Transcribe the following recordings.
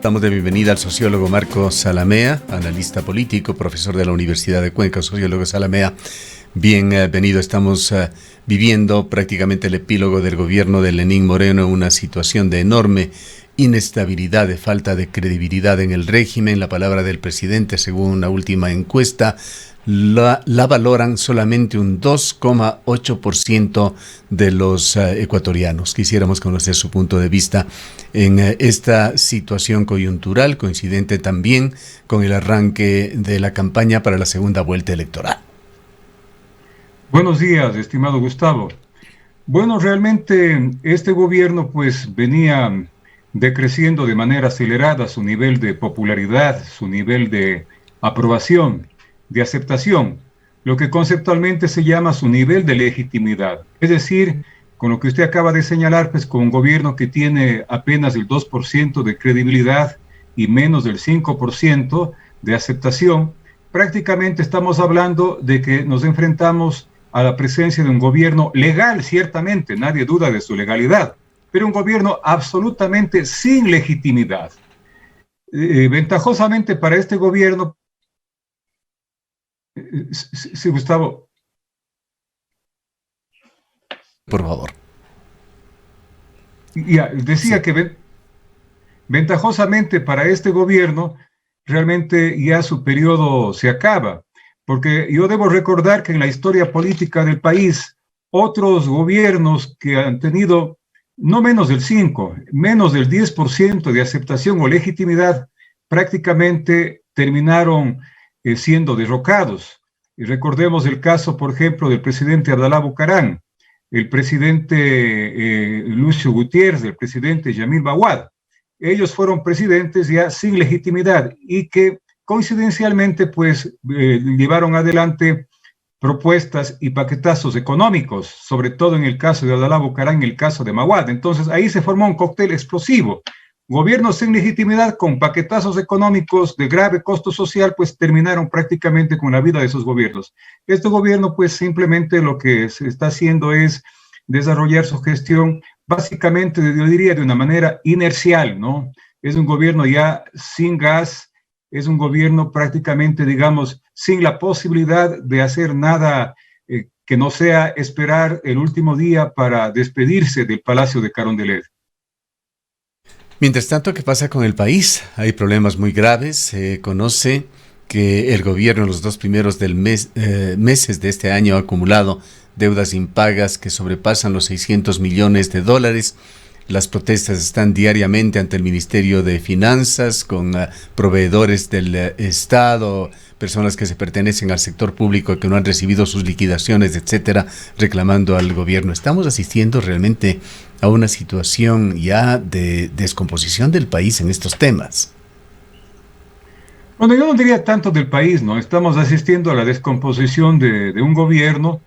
Damos de bienvenida al sociólogo Marco Zalamea, analista político, profesor de la Universidad de Cuenca. Sociólogo Zalamea, bienvenido. Estamos viviendo prácticamente el epílogo del gobierno de Lenín Moreno, una situación de enorme inestabilidad, de falta de credibilidad en el régimen. La palabra del presidente, según una última encuesta, la valoran solamente un 2,8% de los ecuatorianos. Quisiéramos conocer su punto de vista en esta situación coyuntural, coincidente también con el arranque de la campaña para la segunda vuelta electoral. Buenos días, estimado Gustavo. Bueno, realmente este gobierno pues venía decreciendo de manera acelerada su nivel de popularidad, su nivel de aprobación, de aceptación, lo que conceptualmente se llama su nivel de legitimidad. Es decir, con lo que usted acaba de señalar, pues con un gobierno que tiene apenas el 2% de credibilidad y menos del 5% de aceptación, prácticamente estamos hablando de que nos enfrentamos a la presencia de un gobierno legal, ciertamente, nadie duda de su legalidad, pero un gobierno absolutamente sin legitimidad. Ventajosamente para este gobierno, sí, Gustavo. Por favor. Ya, decía sí. Que ventajosamente para este gobierno, realmente ya su periodo se acaba, porque yo debo recordar que en la historia política del país, otros gobiernos que han tenido no menos del 5, menos del 10% de aceptación o legitimidad, prácticamente terminaron siendo derrocados. Y recordemos el caso, por ejemplo, del presidente Abdalá Bucaram, el presidente Lucio Gutiérrez, el presidente Yamil Bawad. Ellos fueron presidentes ya sin legitimidad y que coincidencialmente pues llevaron adelante propuestas y paquetazos económicos, sobre todo en el caso de Abdalá Bucaram, en el caso de Bawad. Entonces ahí se formó un cóctel explosivo. Gobiernos sin legitimidad con paquetazos económicos de grave costo social, pues terminaron prácticamente con la vida de esos gobiernos. Este gobierno, pues simplemente lo que se está haciendo es desarrollar su gestión, básicamente, yo diría, de una manera inercial, ¿no? Es un gobierno ya sin gas, es un gobierno prácticamente, digamos, sin la posibilidad de hacer nada que no sea esperar el último día para despedirse del Palacio de Carondelet. Mientras tanto, ¿qué pasa con el país? Hay problemas muy graves. Se conoce que el gobierno en los 2 primeros meses de este año ha acumulado deudas impagas que sobrepasan los $600 millones. Las protestas están diariamente ante el Ministerio de Finanzas, con proveedores del Estado, personas que se pertenecen al sector público que no han recibido sus liquidaciones, etcétera, reclamando al gobierno. Estamos asistiendo realmente a una situación ya de descomposición del país en estos temas. Bueno, yo no diría tanto del país, ¿no? Estamos asistiendo a la descomposición de un gobierno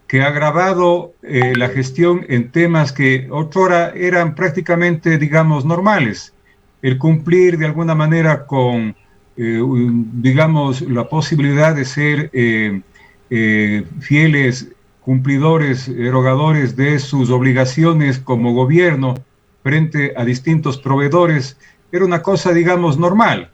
que ha agravado la gestión en temas que otrora eran prácticamente, digamos, normales. El cumplir de alguna manera con, digamos, la posibilidad de ser fieles cumplidores, erogadores de sus obligaciones como gobierno frente a distintos proveedores, era una cosa, digamos, normal.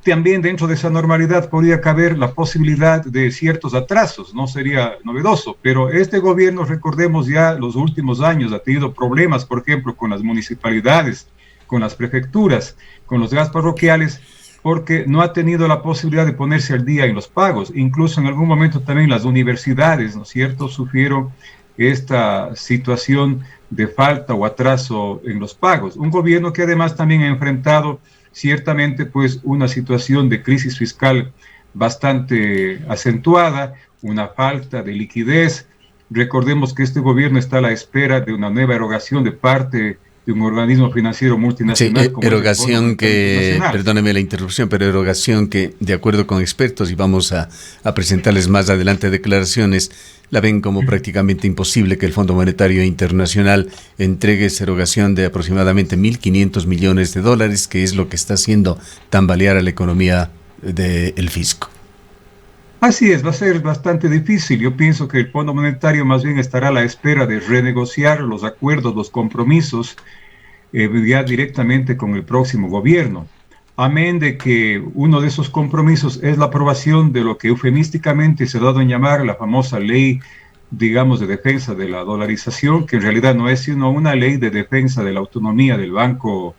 También dentro de esa normalidad podría caber la posibilidad de ciertos atrasos, no sería novedoso, pero este gobierno, recordemos ya los últimos años, ha tenido problemas, por ejemplo, con las municipalidades, con las prefecturas, con los gas parroquiales, porque no ha tenido la posibilidad de ponerse al día en los pagos. Incluso en algún momento también las universidades, ¿no es cierto?, sufrieron esta situación de falta o atraso en los pagos. Un gobierno que además también ha enfrentado ciertamente pues una situación de crisis fiscal bastante acentuada, una falta de liquidez. Recordemos que este gobierno está a la espera de una nueva erogación de parte de un organismo financiero multinacional. Sí, erogación que, perdóneme la interrupción, pero erogación que, de acuerdo con expertos, y vamos a presentarles más adelante declaraciones, la ven como prácticamente imposible que el Fondo Monetario Internacional entregue esa erogación de aproximadamente $1.500 millones, que es lo que está haciendo tambalear a la economía del fisco. Así es, va a ser bastante difícil. Yo pienso que el Fondo Monetario más bien estará a la espera de renegociar los acuerdos, los compromisos ya directamente con el próximo gobierno. amén de que uno de esos compromisos es la aprobación de lo que eufemísticamente se ha dado en llamar la famosa ley, digamos, de defensa de la dolarización, que en realidad no es sino una ley de defensa de la autonomía del Banco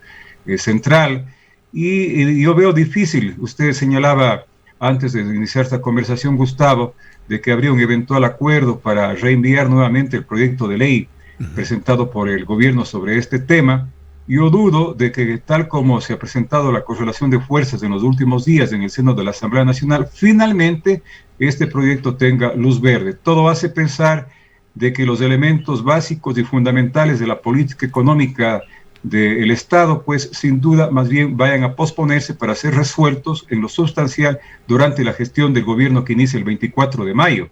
Central. Y yo veo difícil, usted señalaba antes de iniciar esta conversación, Gustavo, de que habría un eventual acuerdo para reenviar nuevamente el proyecto de ley presentado por el gobierno sobre este tema. Yo dudo de que, tal como se ha presentado la correlación de fuerzas en los últimos días en el seno de la Asamblea Nacional, finalmente este proyecto tenga luz verde. Todo hace pensar de que los elementos básicos y fundamentales de la política económica del Estado, pues sin duda más bien vayan a posponerse para ser resueltos en lo sustancial durante la gestión del gobierno que inicia el 24 de mayo.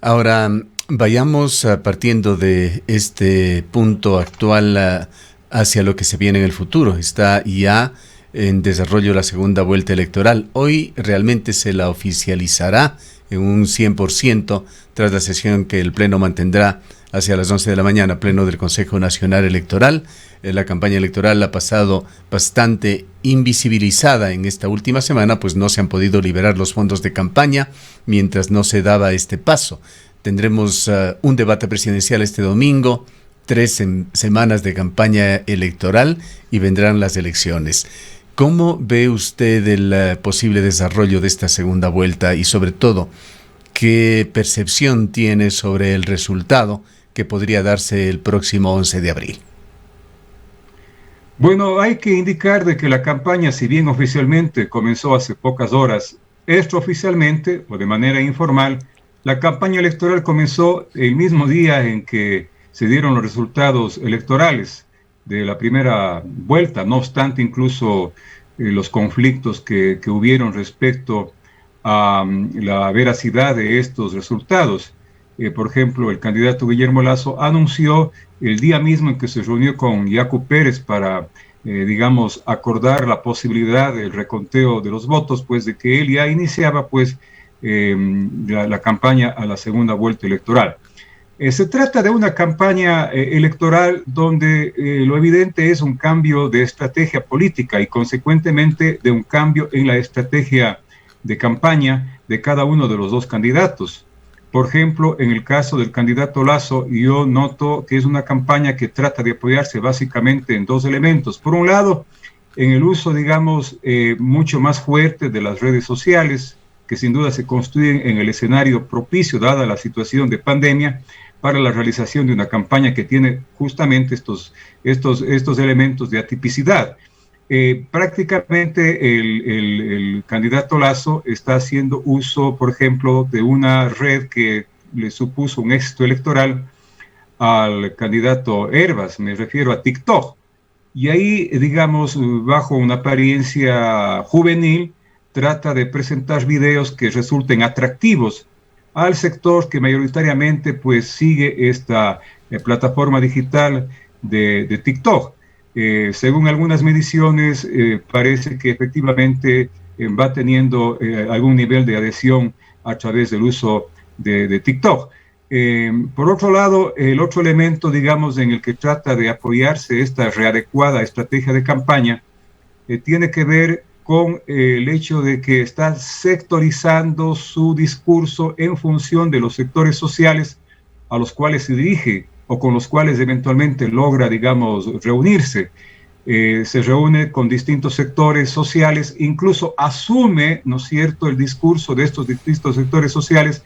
Ahora, vayamos partiendo de este punto actual hacia lo que se viene en el futuro. Está ya en desarrollo la segunda vuelta electoral. Hoy realmente se la oficializará en un 100% tras la sesión que el Pleno mantendrá hacia las 11 de la mañana, Pleno del Consejo Nacional Electoral. La campaña electoral ha pasado bastante invisibilizada en esta última semana, pues no se han podido liberar los fondos de campaña mientras no se daba este paso. Tendremos un debate presidencial este domingo, 3 semanas de campaña electoral y vendrán las elecciones. ¿Cómo ve usted el posible desarrollo de esta segunda vuelta y sobre todo qué percepción tiene sobre el resultado que podría darse el próximo 11 de abril? Bueno, hay que indicar de que la campaña, si bien oficialmente comenzó hace pocas horas, extraoficialmente o de manera informal, la campaña electoral comenzó el mismo día en que se dieron los resultados electorales de la primera vuelta, no obstante incluso los conflictos que hubieron respecto a la veracidad de estos resultados. Por ejemplo, el candidato Guillermo Lasso anunció el día mismo en que se reunió con Yacu Pérez para, digamos, acordar la posibilidad del reconteo de los votos, pues de que él ya iniciaba pues la campaña a la segunda vuelta electoral. Se trata de una campaña electoral donde lo evidente es un cambio de estrategia política y consecuentemente de un cambio en la estrategia de campaña de cada uno de los dos candidatos. Por ejemplo, en el caso del candidato Lasso, yo noto que es una campaña que trata de apoyarse básicamente en dos elementos. Por un lado, en el uso, digamos, mucho más fuerte de las redes sociales, que sin duda se construyen en el escenario propicio, dada la situación de pandemia, para la realización de una campaña que tiene justamente estos elementos de atipicidad. Prácticamente el candidato Lasso está haciendo uso, por ejemplo, de una red que le supuso un éxito electoral al candidato Hervas, me refiero a TikTok. Y ahí, digamos, bajo una apariencia juvenil, trata de presentar videos que resulten atractivos al sector que mayoritariamente pues sigue esta plataforma digital de TikTok. Según algunas mediciones, parece que efectivamente va teniendo algún nivel de adhesión a través del uso de TikTok. Por otro lado, el otro elemento, digamos, en el que trata de apoyarse esta readecuada estrategia de campaña, tiene que ver con el hecho de que está sectorizando su discurso en función de los sectores sociales a los cuales se dirige o con los cuales eventualmente logra, digamos, reunirse. Se reúne con distintos sectores sociales, incluso asume, ¿no es cierto?, el discurso de estos distintos sectores sociales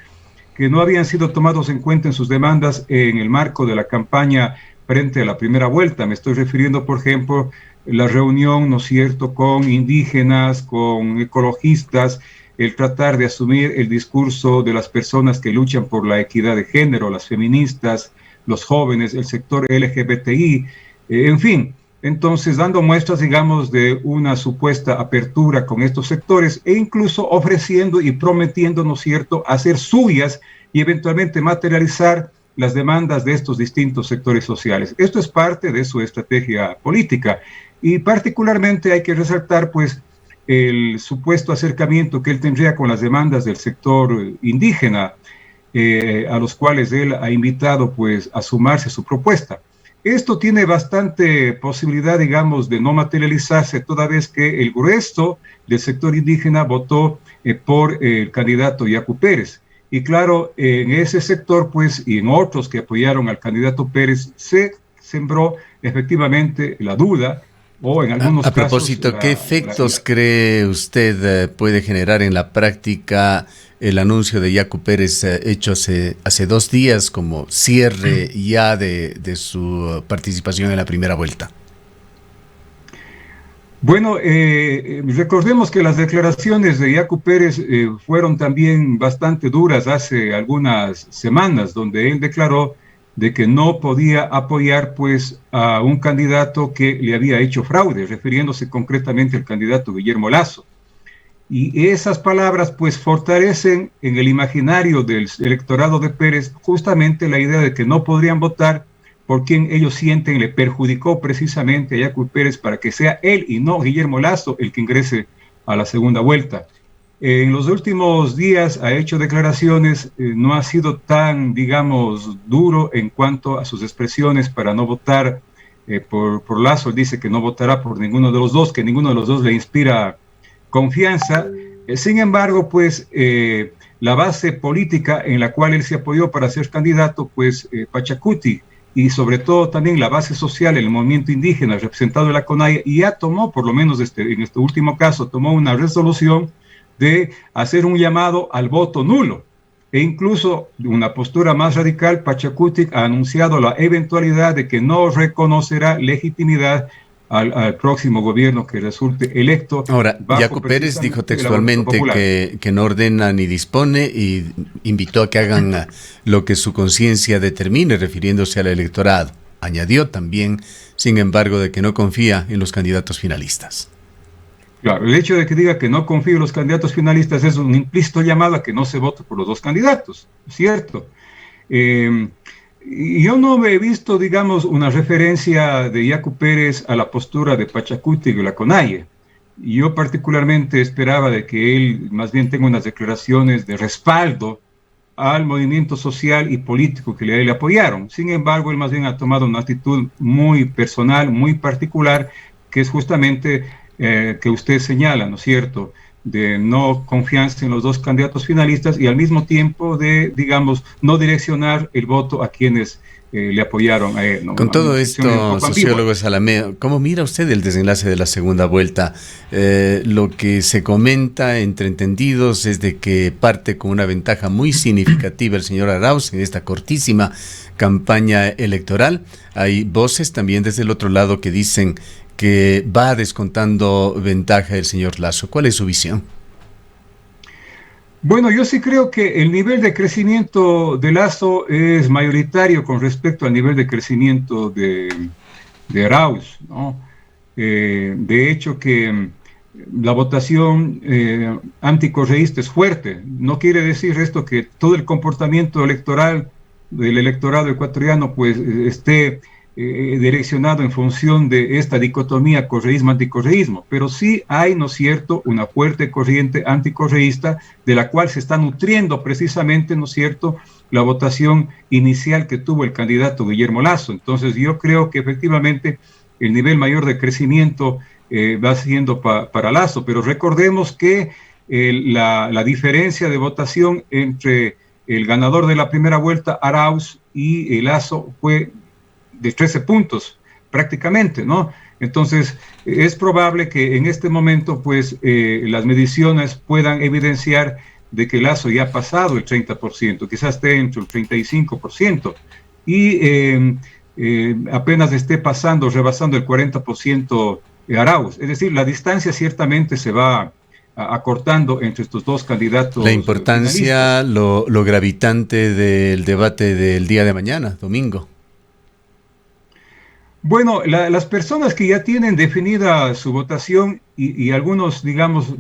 que no habían sido tomados en cuenta en sus demandas en el marco de la campaña frente a la primera vuelta. Me estoy refiriendo, por ejemplo, la reunión, ¿no es cierto?, con indígenas, con ecologistas, el tratar de asumir el discurso de las personas que luchan por la equidad de género, las feministas, los jóvenes, el sector LGBTI, en fin. Entonces, dando muestras, digamos, de una supuesta apertura con estos sectores e incluso ofreciendo y prometiendo, ¿no es cierto?, hacer suyas y eventualmente materializar las demandas de estos distintos sectores sociales. Esto es parte de su estrategia política y particularmente hay que resaltar, pues, el supuesto acercamiento que él tendría con las demandas del sector indígena, a los cuales él ha invitado, pues, a sumarse a su propuesta. esto tiene bastante posibilidad, digamos, de no materializarse, toda vez que el grueso del sector indígena votó por el candidato Yacu Pérez. Y claro, en ese sector, pues, y en otros que apoyaron al candidato Pérez, se sembró efectivamente la duda, o en algunos A casos... propósito, ¿qué efectos cree usted puede generar en la práctica el anuncio de Yacu Pérez hecho hace 2 días como cierre ya de su participación en la primera vuelta? Bueno, recordemos que las declaraciones de Yacu Pérez fueron también bastante duras hace algunas semanas, donde él declaró de que no podía apoyar pues a un candidato que le había hecho fraude, refiriéndose concretamente al candidato Guillermo Lasso. Y esas palabras pues fortalecen en el imaginario del electorado de Pérez justamente la idea de que no podrían votar por quien ellos sienten le perjudicó precisamente a Yacu Pérez para que sea él y no Guillermo Lasso el que ingrese a la segunda vuelta. En los últimos días ha hecho declaraciones, no ha sido tan, digamos, duro en cuanto a sus expresiones para no votar por Lasso. Él dice que no votará por ninguno de los dos, que ninguno de los dos le inspira confianza. Sin embargo, pues la base política en la cual él se apoyó para ser candidato, pues Pachacuti, y sobre todo también la base social, el movimiento indígena representado en la CONAIE, y ya tomó, por lo menos en este último caso, tomó una resolución de hacer un llamado al voto nulo. E incluso una postura más radical, Pachacuti ha anunciado la eventualidad de que no reconocerá legitimidad al próximo gobierno que resulte electo. Ahora, Yacu Pérez dijo textualmente que no ordena ni dispone y invitó a que hagan lo que su conciencia determine, refiriéndose al electorado. Añadió también, sin embargo, de que no confía en los candidatos finalistas. Claro, el hecho de que diga que no confía en los candidatos finalistas es un implícito llamado a que no se vote por los dos candidatos, ¿cierto? Yo no he visto, digamos, una referencia de Yacu Pérez a la postura de Pachacuti y de la CONAIE. Yo particularmente esperaba de que él más bien tenga unas declaraciones de respaldo al movimiento social y político que le apoyaron. Sin embargo, él más bien ha tomado una actitud muy personal, muy particular, que es justamente que usted señala, ¿no es cierto?, de no confianza en los dos candidatos finalistas y al mismo tiempo de, digamos, no direccionar el voto a quienes le apoyaron a él, ¿no? Con todo esto, sociólogo Salamea, ¿cómo mira usted el desenlace de la segunda vuelta? Lo que se comenta entre entendidos es de que parte con una ventaja muy significativa el señor Arauz en esta cortísima campaña electoral. Hay voces también desde el otro lado que dicen que va descontando ventaja el señor Lasso. ¿Cuál es su visión? Bueno, yo sí creo que el nivel de crecimiento de Lasso es mayoritario con respecto al nivel de crecimiento de Arauz, ¿no? De hecho que la votación anticorreísta es fuerte. No quiere decir esto que todo el comportamiento electoral del electorado ecuatoriano pues esté direccionado en función de esta dicotomía correísmo-anticorreísmo, pero sí hay, ¿no es cierto?, una fuerte corriente anticorreísta de la cual se está nutriendo precisamente, ¿no es cierto?, la votación inicial que tuvo el candidato Guillermo Lasso. Entonces yo creo que efectivamente el nivel mayor de crecimiento va siendo para Lasso, pero recordemos que la diferencia de votación entre el ganador de la primera vuelta, Arauz, y Lasso fue de 13 puntos prácticamente, ¿no? Entonces es probable que en este momento pues las mediciones puedan evidenciar de que Lasso ya ha pasado el 30%, quizás esté entre el 35%, y apenas esté pasando, rebasando el 40% Arauz. Es decir, la distancia ciertamente se va acortando entre estos dos candidatos. La importancia, lo gravitante del debate del día de mañana, domingo. Bueno, las personas que ya tienen definida su votación y algunos, digamos,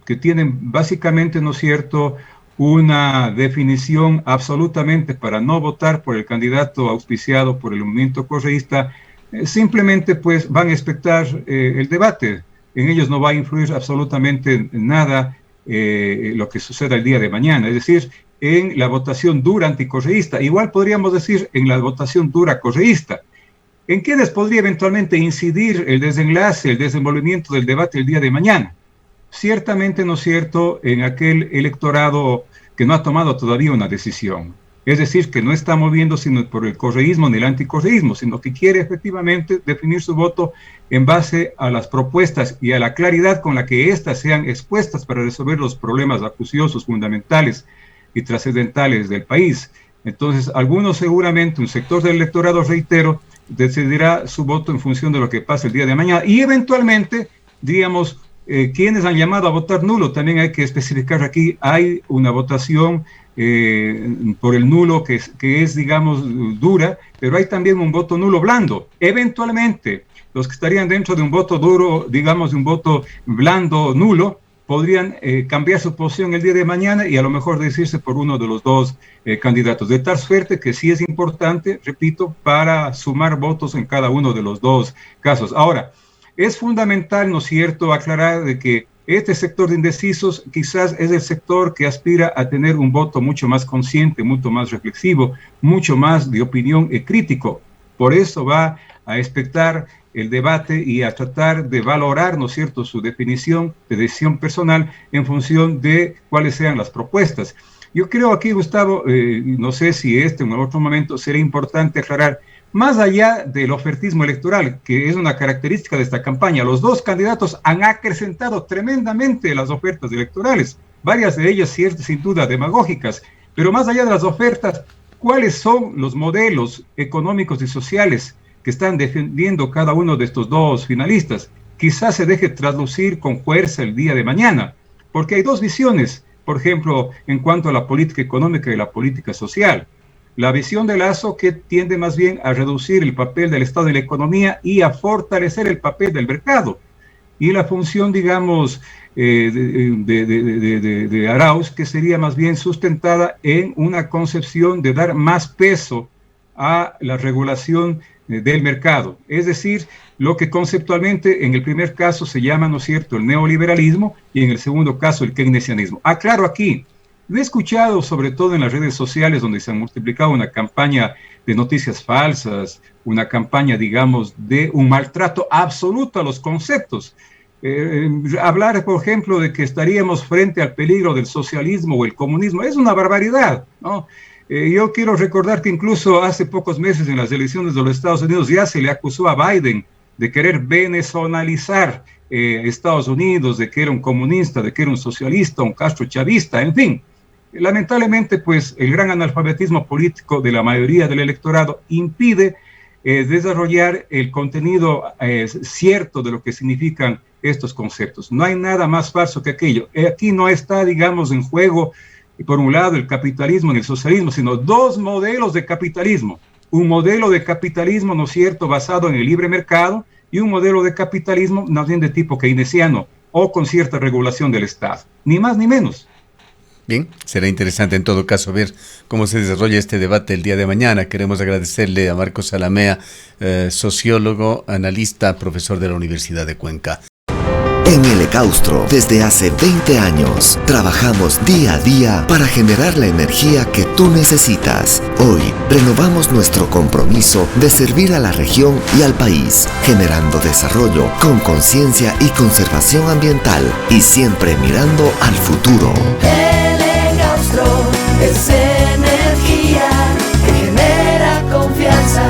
que tienen básicamente, ¿no es cierto?, una definición absolutamente para no votar por el candidato auspiciado por el movimiento correísta, simplemente pues van a expectar el debate. En ellos no va a influir absolutamente nada lo que suceda el día de mañana, es decir, en la votación dura anticorreísta. Igual podríamos decir en la votación dura correísta. ¿En quiénes podría eventualmente incidir el desenlace, el desenvolvimiento del debate el día de mañana? Ciertamente, ¿no es cierto?, en aquel electorado que no ha tomado todavía una decisión. Es decir, que no está moviendo sino por el correísmo ni el anticorreísmo, sino que quiere efectivamente definir su voto en base a las propuestas y a la claridad con la que éstas sean expuestas para resolver los problemas acuciosos, fundamentales y trascendentales del país. Entonces, algunos seguramente, un sector del electorado, reitero, decidirá su voto en función de lo que pase el día de mañana y eventualmente, digamos, quienes han llamado a votar nulo, también hay que especificar aquí, hay una votación por el nulo que es, digamos, dura, pero hay también un voto nulo blando. Eventualmente, los que estarían dentro de un voto duro, digamos, de un voto blando nulo, podrían cambiar su posición el día de mañana y a lo mejor decirse por uno de los dos candidatos. De tal suerte que sí es importante, repito, para sumar votos en cada uno de los dos casos. Ahora, es fundamental, ¿no es cierto?, aclarar de que este sector de indecisos quizás es el sector que aspira a tener un voto mucho más consciente, mucho más reflexivo, mucho más de opinión crítico. Por eso va a expectar el debate y a tratar de valorar, ¿no es cierto?, su definición de decisión personal en función de cuáles sean las propuestas. Yo creo aquí, Gustavo, no sé si en otro momento sería importante aclarar, más allá del ofertismo electoral, que es una característica de esta campaña, los dos candidatos han acrecentado tremendamente las ofertas electorales, varias de ellas sin duda demagógicas, pero más allá de las ofertas, ¿cuáles son los modelos económicos y sociales que están defendiendo cada uno de estos dos finalistas? Quizás se deje traslucir con fuerza el día de mañana, porque hay dos visiones, por ejemplo, en cuanto a la política económica y la política social. La visión de Lasso, que tiende más bien a reducir el papel del Estado en la economía y a fortalecer el papel del mercado. Y la función, digamos, de Arauz, que sería más bien sustentada en una concepción de dar más peso a la regulación del mercado. Es decir, lo que conceptualmente en el primer caso se llama, ¿no es cierto?, el neoliberalismo y en el segundo caso el keynesianismo. Aclaro aquí, lo he escuchado sobre todo en las redes sociales donde se ha multiplicado una campaña de noticias falsas, una campaña, digamos, de un maltrato absoluto a los conceptos. Hablar, por ejemplo, de que estaríamos frente al peligro del socialismo o el comunismo es una barbaridad, ¿no? Yo quiero recordar que incluso hace pocos meses en las elecciones de los Estados Unidos ya se le acusó a Biden de querer venezolizar Estados Unidos, de que era un comunista, de que era un socialista, un castrochavista, en fin. Lamentablemente, pues, el gran analfabetismo político de la mayoría del electorado impide desarrollar el contenido cierto de lo que significan estos conceptos. No hay nada más falso que aquello. Aquí no está, digamos, en juego, por un lado, el capitalismo y el socialismo, sino dos modelos de capitalismo. Un modelo de capitalismo, ¿no es cierto?, basado en el libre mercado, y un modelo de capitalismo más bien de tipo keynesiano o con cierta regulación del Estado. Ni más ni menos. Bien, será interesante en todo caso ver cómo se desarrolla este debate el día de mañana. Queremos agradecerle a Marcos Zalamea, sociólogo, analista, profesor de la Universidad de Cuenca. En el Ecaustro, desde hace 20 años, trabajamos día a día para generar la energía que tú necesitas. Hoy, renovamos nuestro compromiso de servir a la región y al país, generando desarrollo con conciencia y conservación ambiental y siempre mirando al futuro. Es energía que genera confianza.